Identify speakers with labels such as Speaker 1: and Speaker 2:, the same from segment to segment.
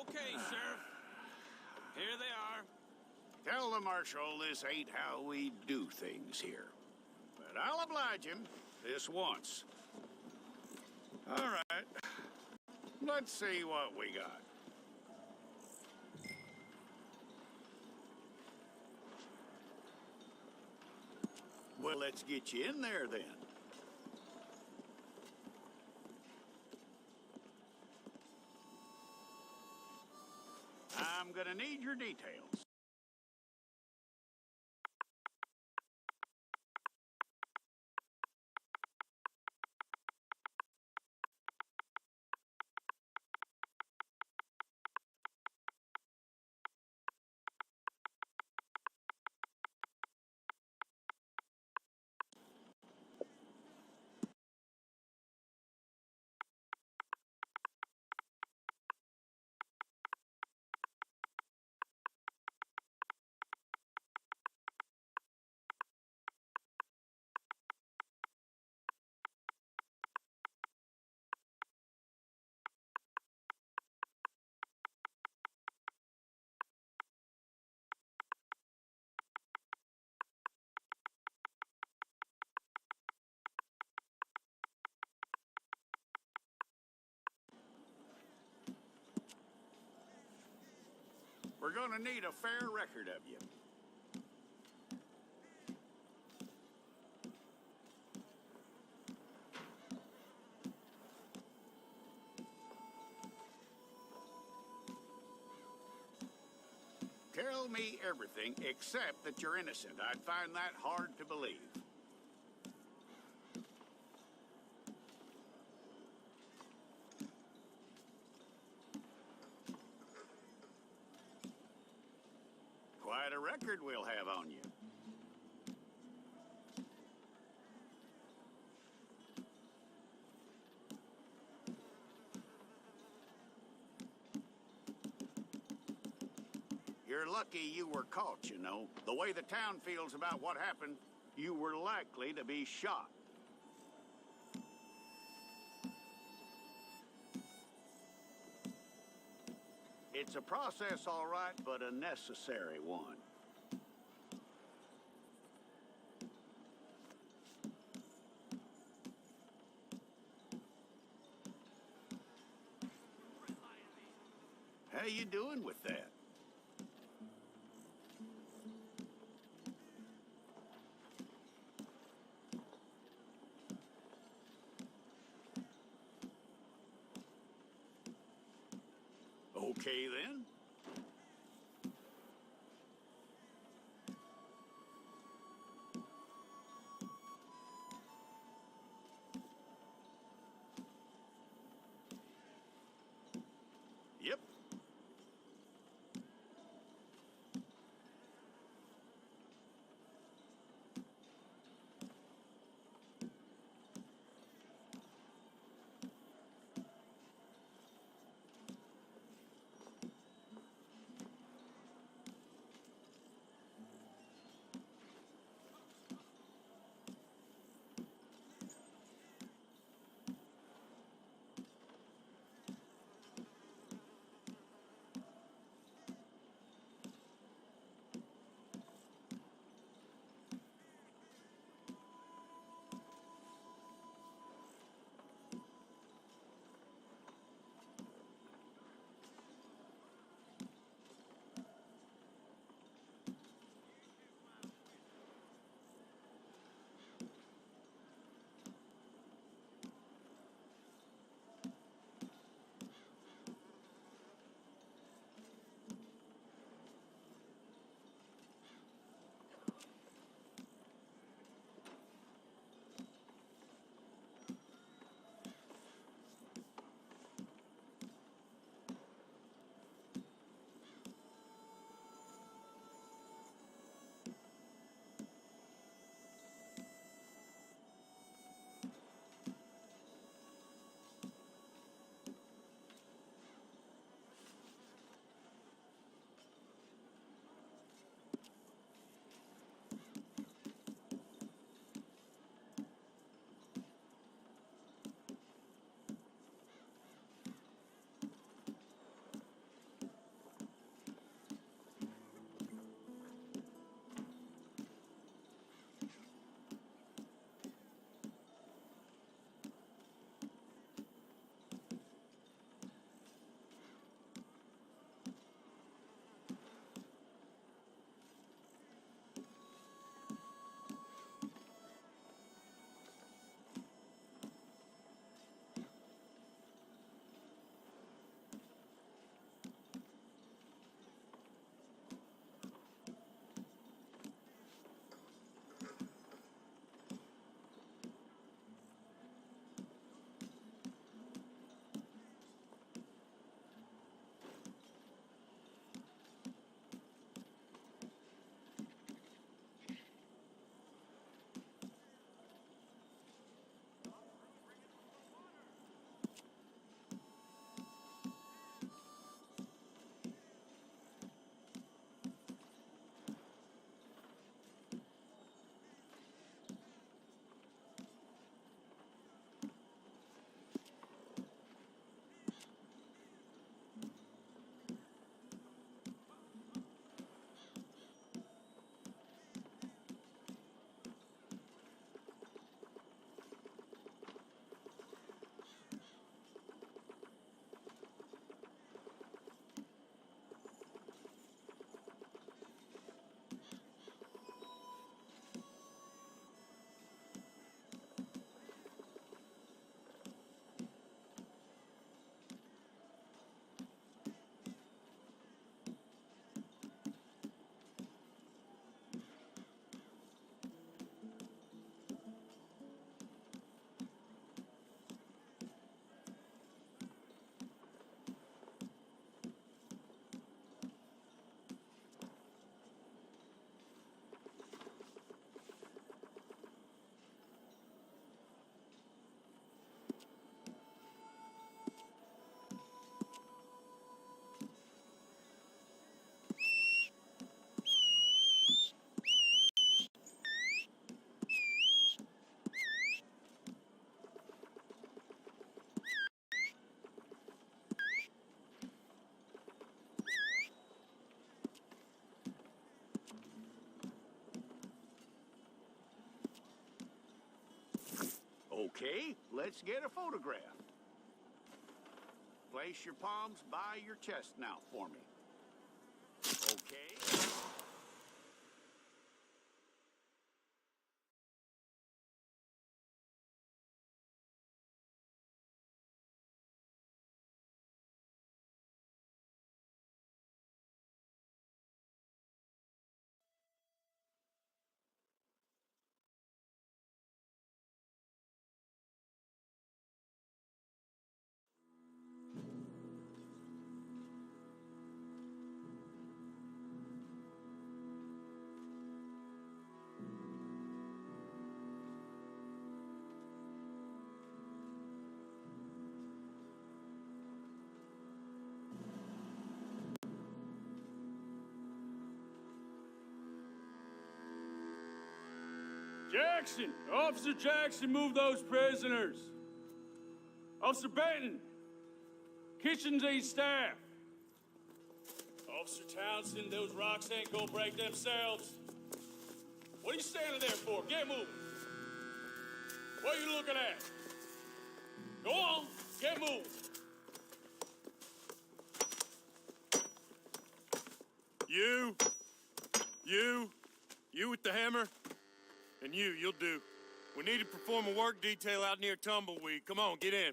Speaker 1: Okay, Sheriff. Here they are.
Speaker 2: Tell the Marshal this ain't how we do things here. But I'll oblige him this once. All right. Let's see what we got. Well, let's get you in there then. I'm gonna need your details. We're gonna need a fair record of you. Tell me everything except that you're innocent. I'd find that hard to believe. Quite a record we'll have on you. You're lucky you were caught, you know. The way the town feels about what happened, you were likely to be shot. It's a process, all right, but a necessary one. How you doing with that? Okay, then. Yep. let's get a photograph. Place your palms by your chest now for me. Okay.
Speaker 3: Jackson! Officer Jackson, move those prisoners! Officer Benton! Kitchens aid staff! Officer Townsend, those rocks ain't gonna break themselves. What are you standing there for? Get moving! What are you looking at? Go on, get moving!
Speaker 4: You with the hammer? And you'll do. We need to perform a work detail out near Tumbleweed. Come on, get in.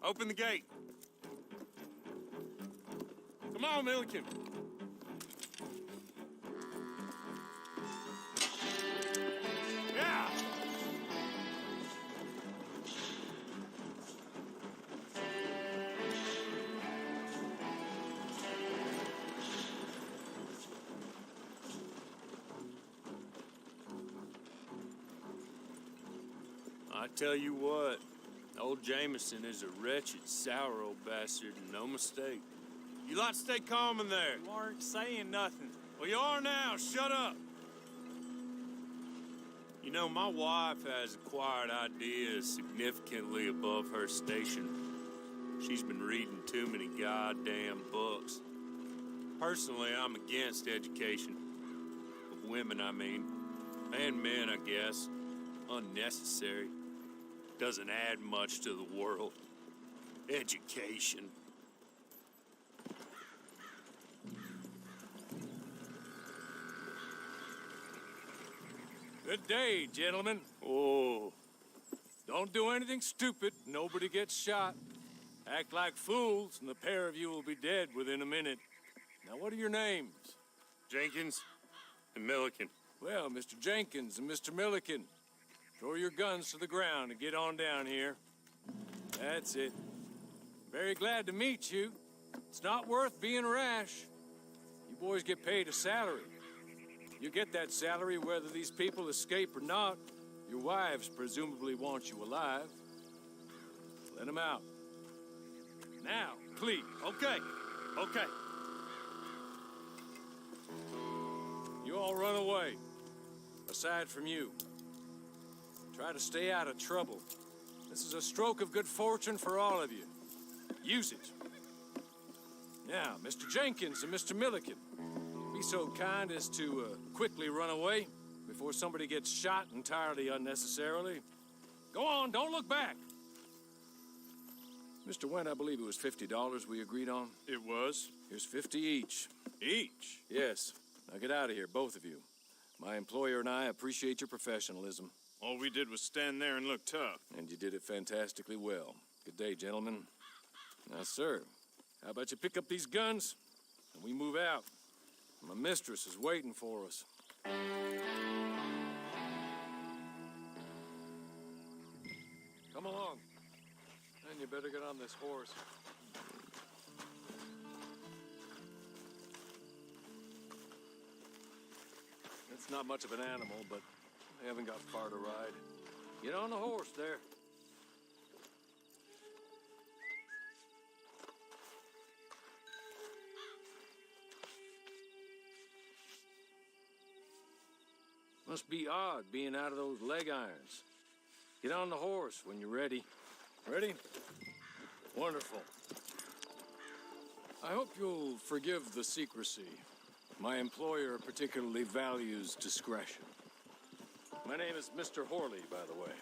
Speaker 4: Open the gate. Come on, Milliken. Yeah! I tell you what, old Jameson is a wretched, sour old bastard, and no mistake. You lot stay calm in there.
Speaker 1: You aren't saying nothing.
Speaker 4: Well, you are now. Shut up. You know, my wife has acquired ideas significantly above her station. She's been reading too many goddamn books. Personally, I'm against education. Of women, I mean. And men, I guess. Unnecessary. Doesn't add much to the world. Education.
Speaker 3: Good day, gentlemen.
Speaker 4: Oh.
Speaker 3: Don't do anything stupid. Nobody gets shot. Act like fools, and the pair of you will be dead within a minute. Now, what are your names?
Speaker 4: Jenkins and Milliken.
Speaker 3: Well, Mr. Jenkins and Mr. Milliken, throw your guns to the ground and get on down here. That's it. Very glad to meet you. It's not worth being rash. You boys get paid a salary. You get that salary whether these people escape or not. Your wives presumably want you alive. Let them out. Now, please.
Speaker 4: Okay.
Speaker 3: You all run away. Aside from you. Try to stay out of trouble. This is a stroke of good fortune for all of you. Use it. Now, Mr. Jenkins and Mr. Milliken, be so kind as to quickly run away before somebody gets shot entirely unnecessarily. Go on, don't look back. Mr. Wendt, I believe it was $50 we agreed on.
Speaker 4: It was.
Speaker 3: Here's 50 each.
Speaker 4: Each?
Speaker 3: Yes. Now get out of here, both of you. My employer and I appreciate your professionalism.
Speaker 4: All we did was stand there and look tough.
Speaker 3: And you did it fantastically well. Good day, gentlemen. Now, sir, how about you pick up these guns and we move out? My mistress is waiting for us. Come along. And you better get on this horse. It's not much of an animal, but they haven't got far to ride. Get on the horse there. Must be odd being out of those leg irons. Get on the horse when you're ready. Ready? Wonderful. I hope you'll forgive the secrecy. My employer particularly values discretion. My name is Mr. Horley, by the way.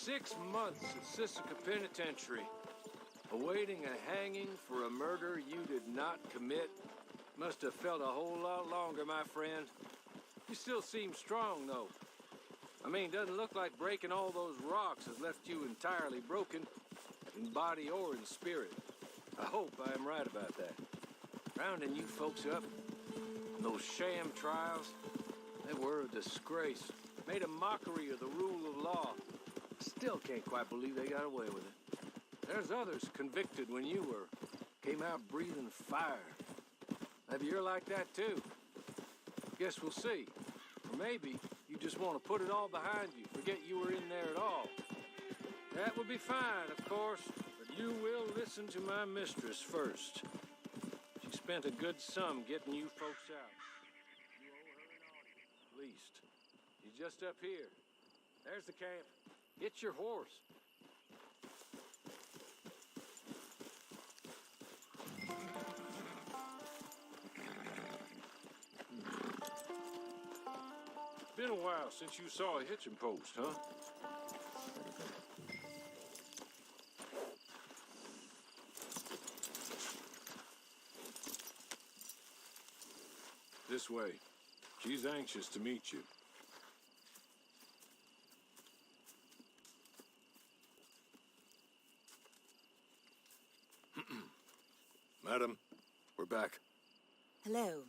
Speaker 3: 6 months at Sisika Penitentiary, awaiting a hanging for a murder you did not commit. Must have felt a whole lot longer, my friend. You still seem strong, though. I mean, doesn't look like breaking all those rocks has left you entirely broken, in body or in spirit. I hope I am right about that. Rounding you folks up, those sham trials, they were a disgrace. Made a mockery of the rule of law. Still can't quite believe they got away with it. There's others convicted when you were. Came out breathing fire. Maybe you're like that too. Guess we'll see. Or maybe you just want to put it all behind you, forget you were in there at all. That would be fine, of course, but you will listen to my mistress first. She spent a good sum getting you folks out. You owe her an audience, at least. She's just up here. There's the camp. Get your horse. Been a while since you saw a hitching post, huh? This way. She's anxious to meet you. Madam, we're back.
Speaker 5: Hello.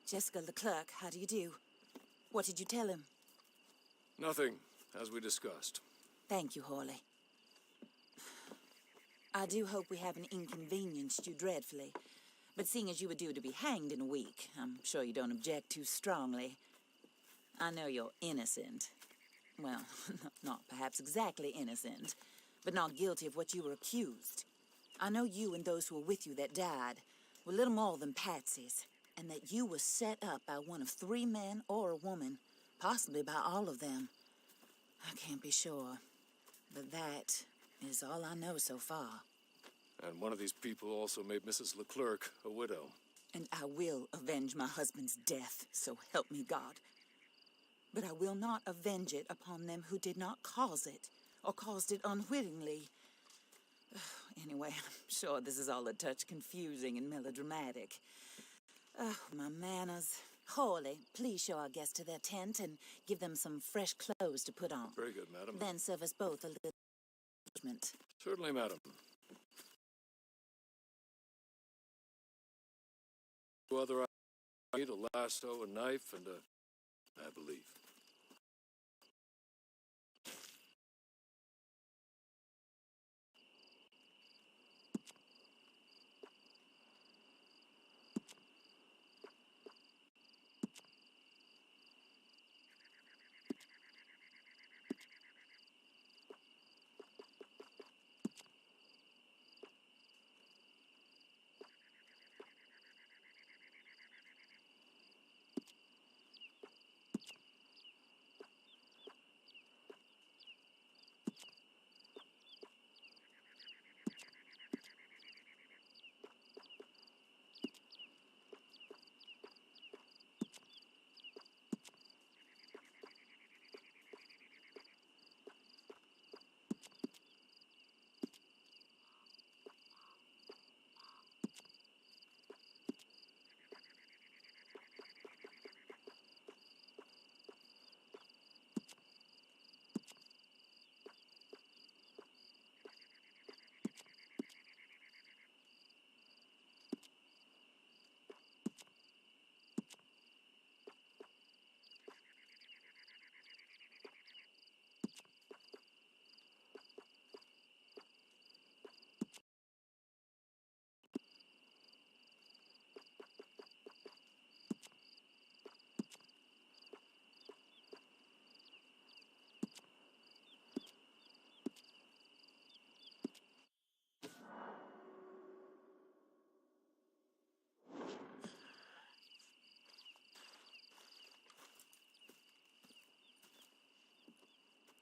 Speaker 5: Jessica Leclerc, how do you do? What did you tell him?
Speaker 3: Nothing, as we discussed.
Speaker 5: Thank you, Hawley. I do hope we haven't inconvenienced you dreadfully. But seeing as you were due to be hanged in a week, I'm sure you don't object too strongly. I know you're innocent. Well, not perhaps exactly innocent, but not guilty of what you were accused. I know you and those who were with you that died were little more than patsies, and that you were set up by one of 3 men or a woman, possibly by all of them. I can't be sure, but that is all I know so far.
Speaker 3: And one of these people also made Mrs. Leclerc a widow.
Speaker 5: And I will avenge my husband's death, so help me God. But I will not avenge it upon them who did not cause it, or caused it unwittingly. Anyway, I'm sure this is all a touch confusing and melodramatic. Oh, my manners. Hawley, please show our guests to their tent and give them some fresh clothes to put on.
Speaker 3: Very good, madam.
Speaker 5: Then serve us both a little refreshment.
Speaker 3: Certainly, madam. Two other items, a lasso, a knife, and I believe.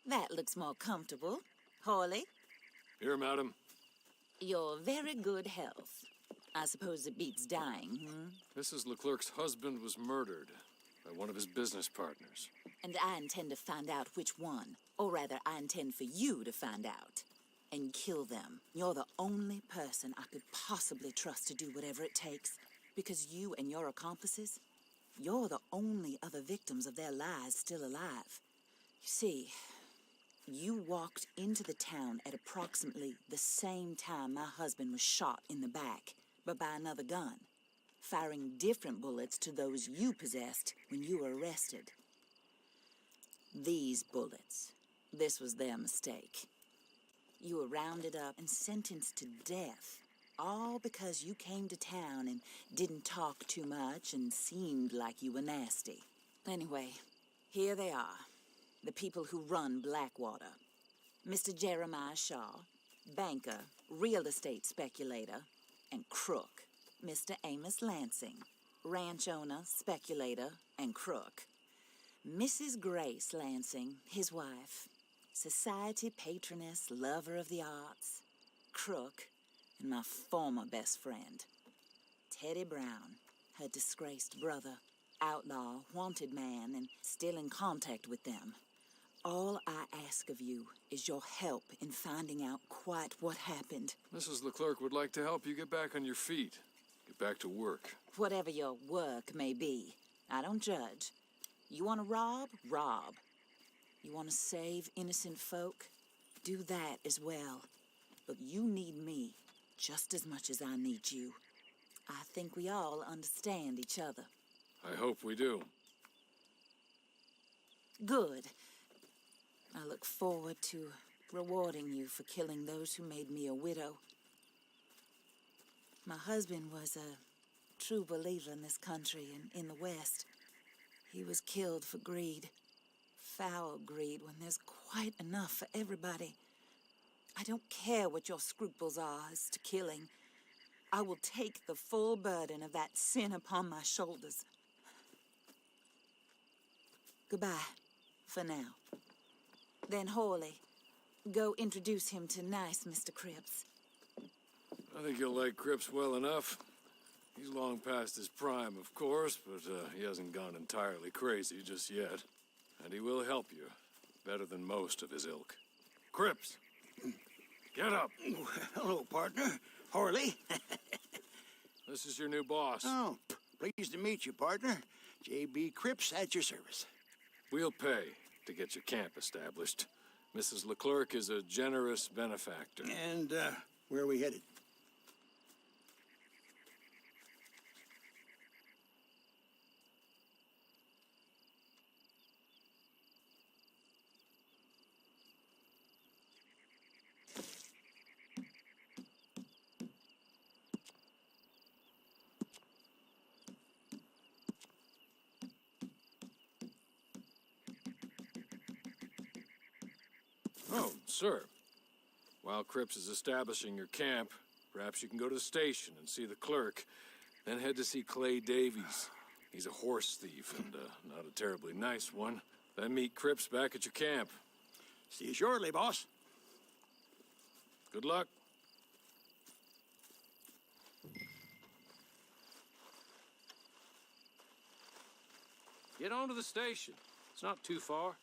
Speaker 5: That looks more comfortable. Hawley,
Speaker 3: Here, madam.
Speaker 5: your very good health. I suppose it beats dying, hmm?
Speaker 3: Mrs. Leclerc's husband was murdered by one of his business partners.
Speaker 5: And I intend to find out which one. Or rather, I intend for you to find out. And kill them. You're the only person I could possibly trust to do whatever it takes. Because you and your accomplices, you're the only other victims of their lies still alive. You see, you walked into the town at approximately the same time my husband was shot in the back, but by another gun, firing different bullets to those you possessed when you were arrested. These bullets, this was their mistake. You were rounded up and sentenced to death, all because you came to town and didn't talk too much and seemed like you were nasty. Anyway, here they are, the people who run Blackwater. Mr. Jeremiah Shaw, banker, real estate speculator, and crook. Mr. Amos Lansing, ranch owner, speculator, and crook. Mrs. Grace Lansing, his wife, society patroness, lover of the arts, crook, and my former best friend, Teddy Brown, her disgraced brother, outlaw, wanted man, and still in contact with them. All I ask of you is your help in finding out quite what happened.
Speaker 3: Mrs. Leclerc would like to help you get back on your feet. Get back to work.
Speaker 5: Whatever your work may be, I don't judge. You want to rob? Rob. You want to save innocent folk? Do that as well. But you need me just as much as I need you. I think we all understand each other.
Speaker 3: I hope we do.
Speaker 5: Good. I look forward to rewarding you for killing those who made me a widow. My husband was a true believer in this country and in the West. He was killed for greed. Foul greed when there's quite enough for everybody. I don't care what your scruples are as to killing. I will take the full burden of that sin upon my shoulders. Goodbye, for now. Then Hawley, go introduce him to nice Mr. Cripps.
Speaker 3: I think you'll like Cripps well enough. He's long past his prime, of course, but he hasn't gone entirely crazy just yet. And he will help you, better than most of his ilk. Cripps, get up.
Speaker 2: Hello, partner. Horley.
Speaker 3: This is your new boss.
Speaker 2: Oh, pleased to meet you, partner. J.B. Cripps at your service.
Speaker 3: We'll pay to get your camp established. Mrs. Leclerc is a generous benefactor.
Speaker 2: And, where are we headed?
Speaker 3: Oh, sir. While Cripps is establishing your camp, perhaps you can go to the station and see the clerk, then head to see Clay Davies. He's a horse thief and not a terribly nice one. Then meet Cripps back at your camp.
Speaker 2: See you shortly, boss.
Speaker 3: Good luck. Get on to the station. It's not too far.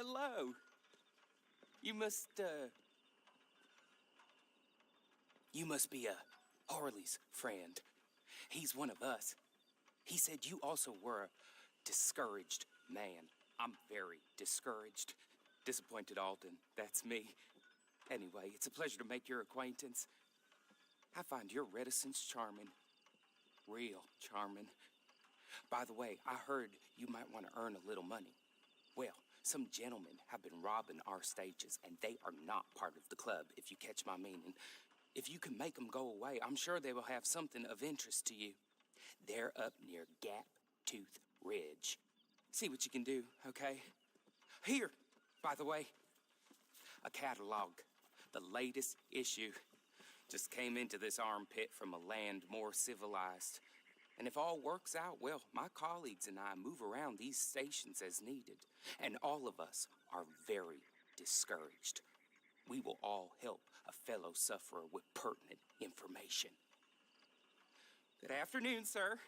Speaker 6: hello. You must be Harley's friend. He's one of us. He said you also were a discouraged man. I'm very discouraged. Disappointed Alden, that's me. Anyway, it's a pleasure to make your acquaintance. I find your reticence charming. Real charming. By the way, I heard you might want to earn a little money. Well, some gentlemen have been robbing our stages, and they are not part of the club, if you catch my meaning. If you can make them go away, I'm sure they will have something of interest to you. They're up near Gap Tooth Ridge. See what you can do, okay? Here, by the way, a catalog. The latest issue. Just came into this armpit from a land more civilized. And if all works out, well, my colleagues and I move around these stations as needed. And all of us are very discouraged. We will all help a fellow sufferer with pertinent information. Good afternoon, sir.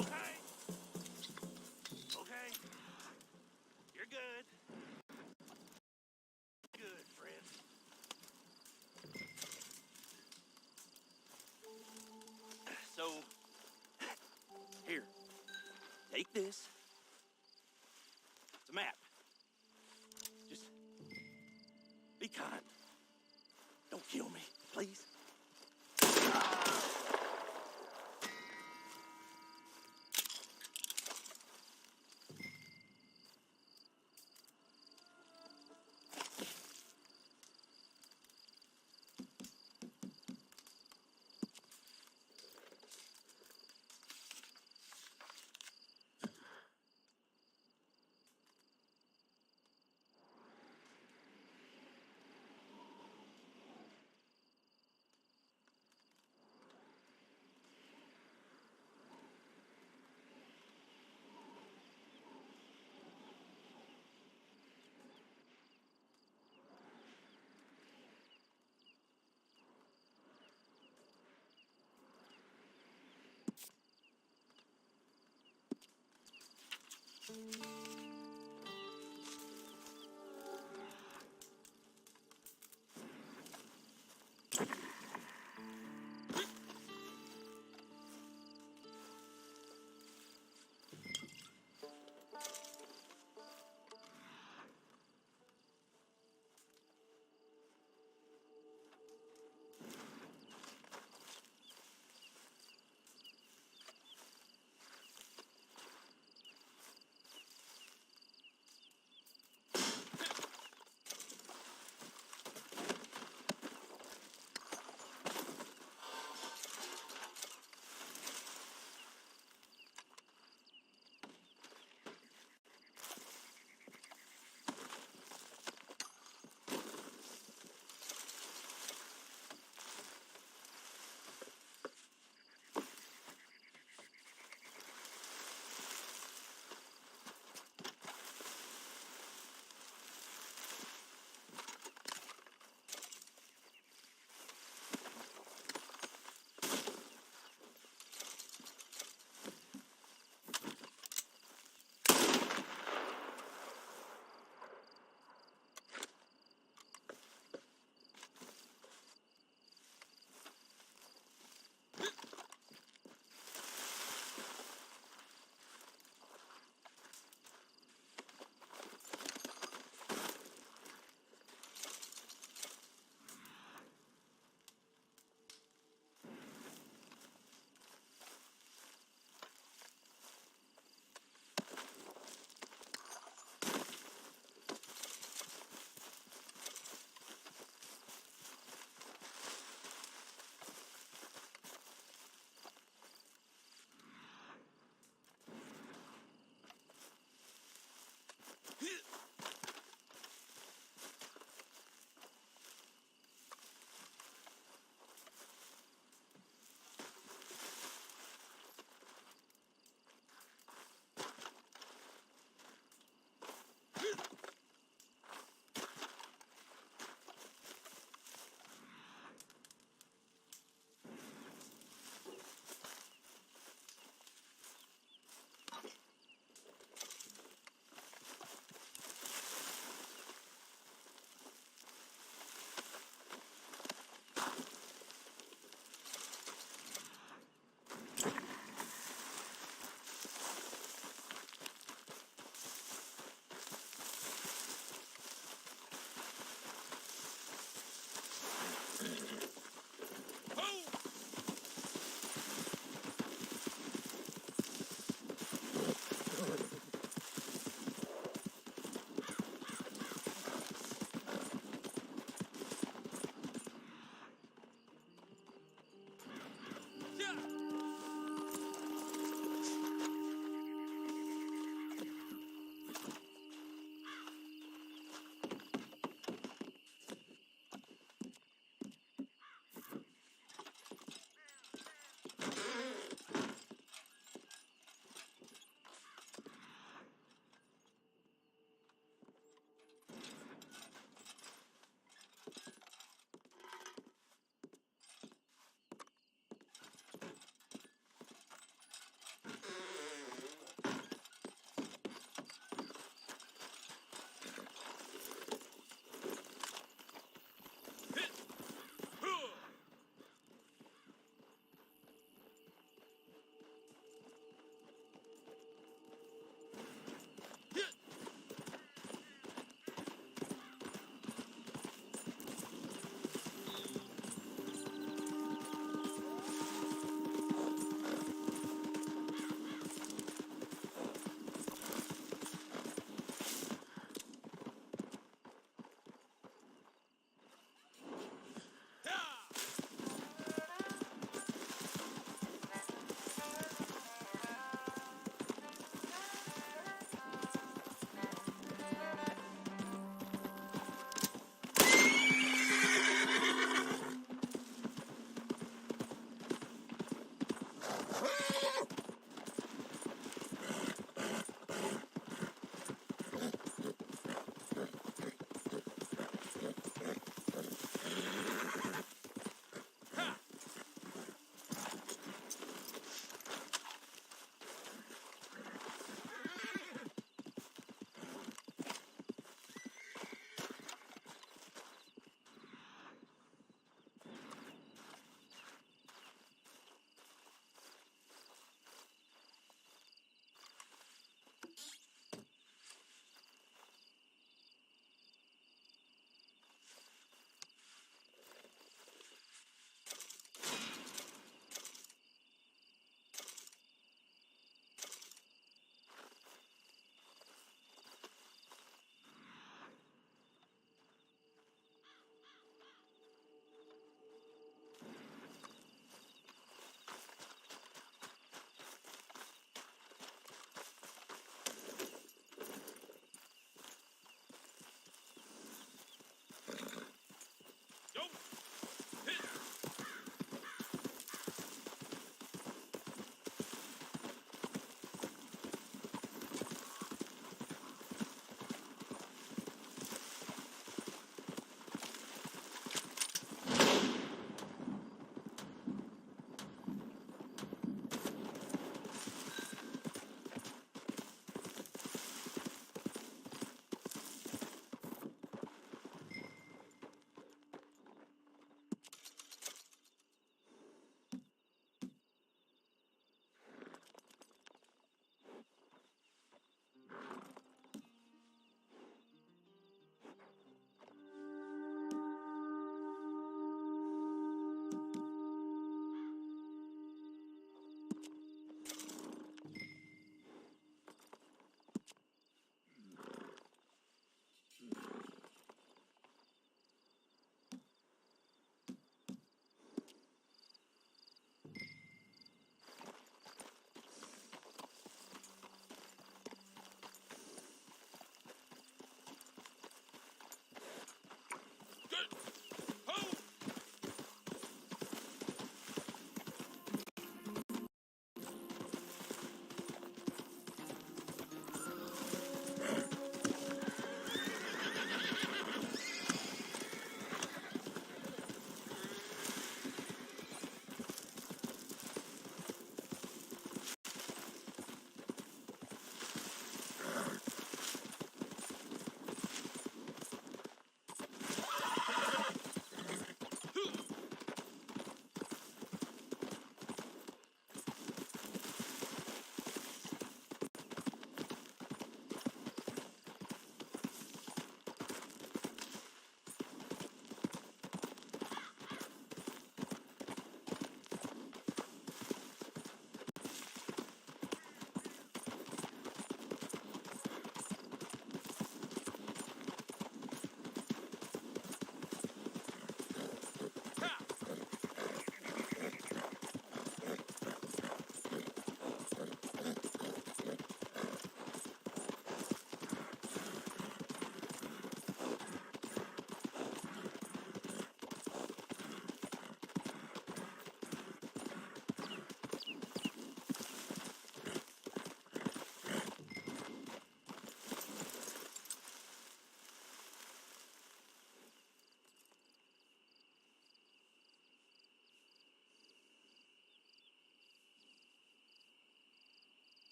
Speaker 1: Okay. Okay. You're good. Good, friend. So, here. Take this. It's a map. Just be kind. Don't kill me, please.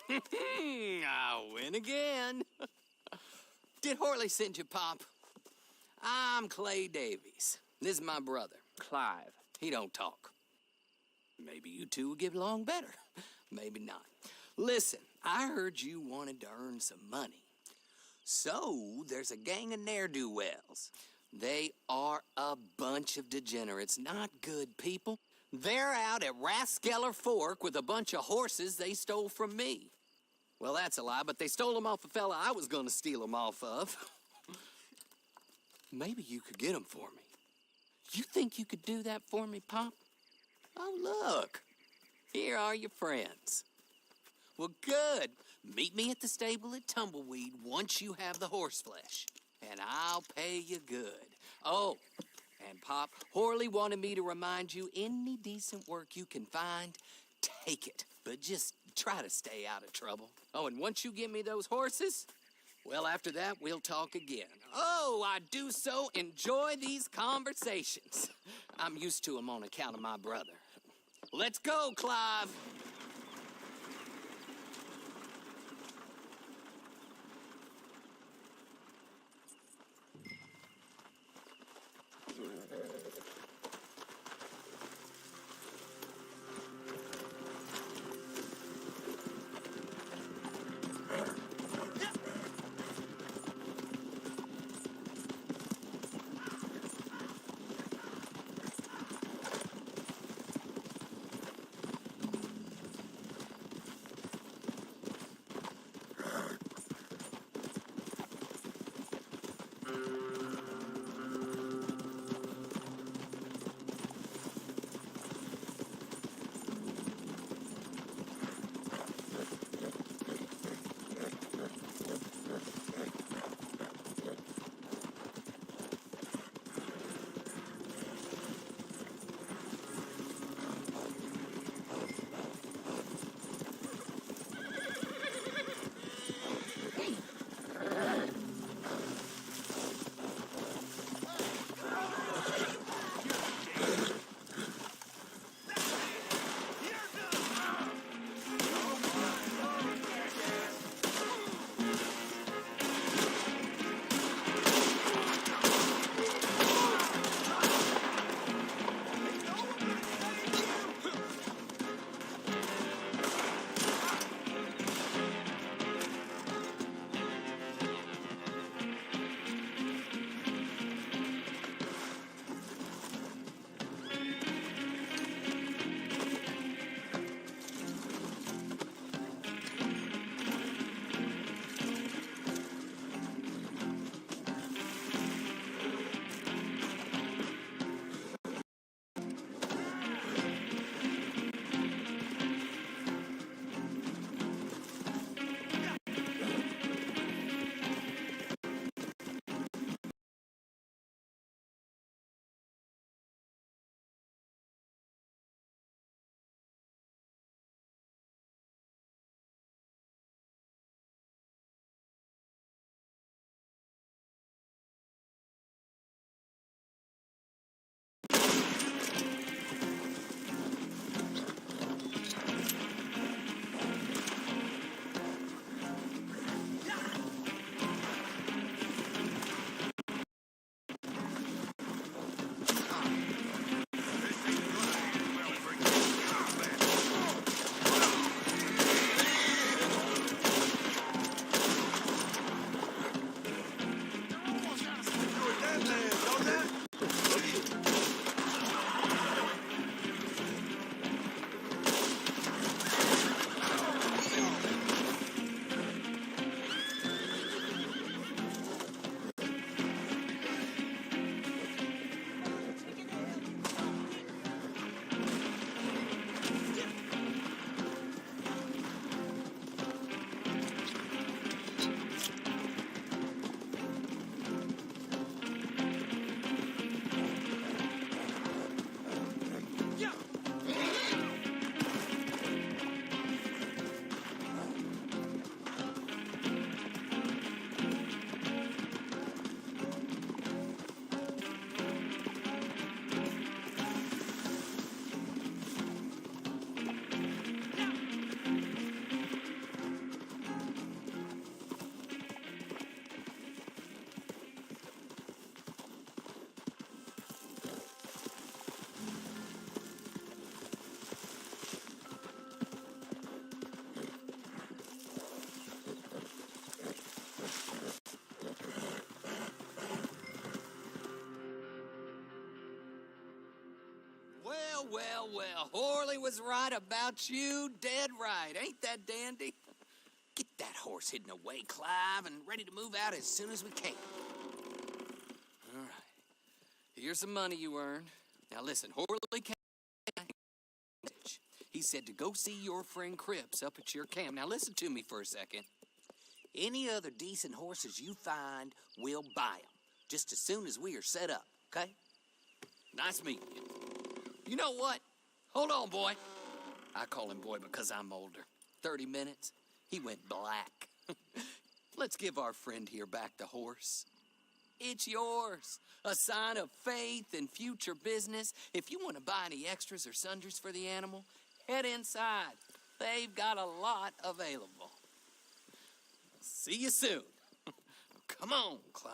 Speaker 7: I win again. Did Horley send you, Pop? I'm Clay Davies. This is my brother, Clive. He don't talk. Maybe you two will get along better. Maybe not. Listen, I heard you wanted to earn some money. So, there's a gang of ne'er-do-wells. They are a bunch of degenerates, not good people. They're out at Raskeller Fork with a bunch of horses they stole from me. Well, that's a lie, but they stole them off a fella I was going to steal them off of. Maybe you could get them for me. You think you could do that for me, Pop? Oh, look. Here are your friends. Well, good. Meet me at the stable at Tumbleweed once you have the horse flesh, and I'll pay you good. Oh, and Pop, Horley wanted me to remind you, any decent work you can find, take it. But just try to stay out of trouble. Oh, and once you give me those horses, well, after that, we'll talk again. Oh, I do so enjoy these conversations. I'm used to them on account of my brother. Let's go, Clive. Well. Horley was right about you, dead right. Ain't that dandy? Get that horse hidden away, Clive, and ready to move out as soon as we can. All right. Here's the money you earned. Now listen, Horley came. He said to go see your friend Cripps up at your camp. Now listen to me for a second. Any other decent horses you find, we'll buy them. Just as soon as we are set up, okay? Nice meeting you. You know what? Hold on, boy. I call him boy because I'm older. 30 minutes, he went black. Let's give our friend here back the horse. It's yours. A sign of faith and future business. If you want to buy any extras or sundries for the animal, head inside. They've got a lot available. See you soon. Come on, Clive.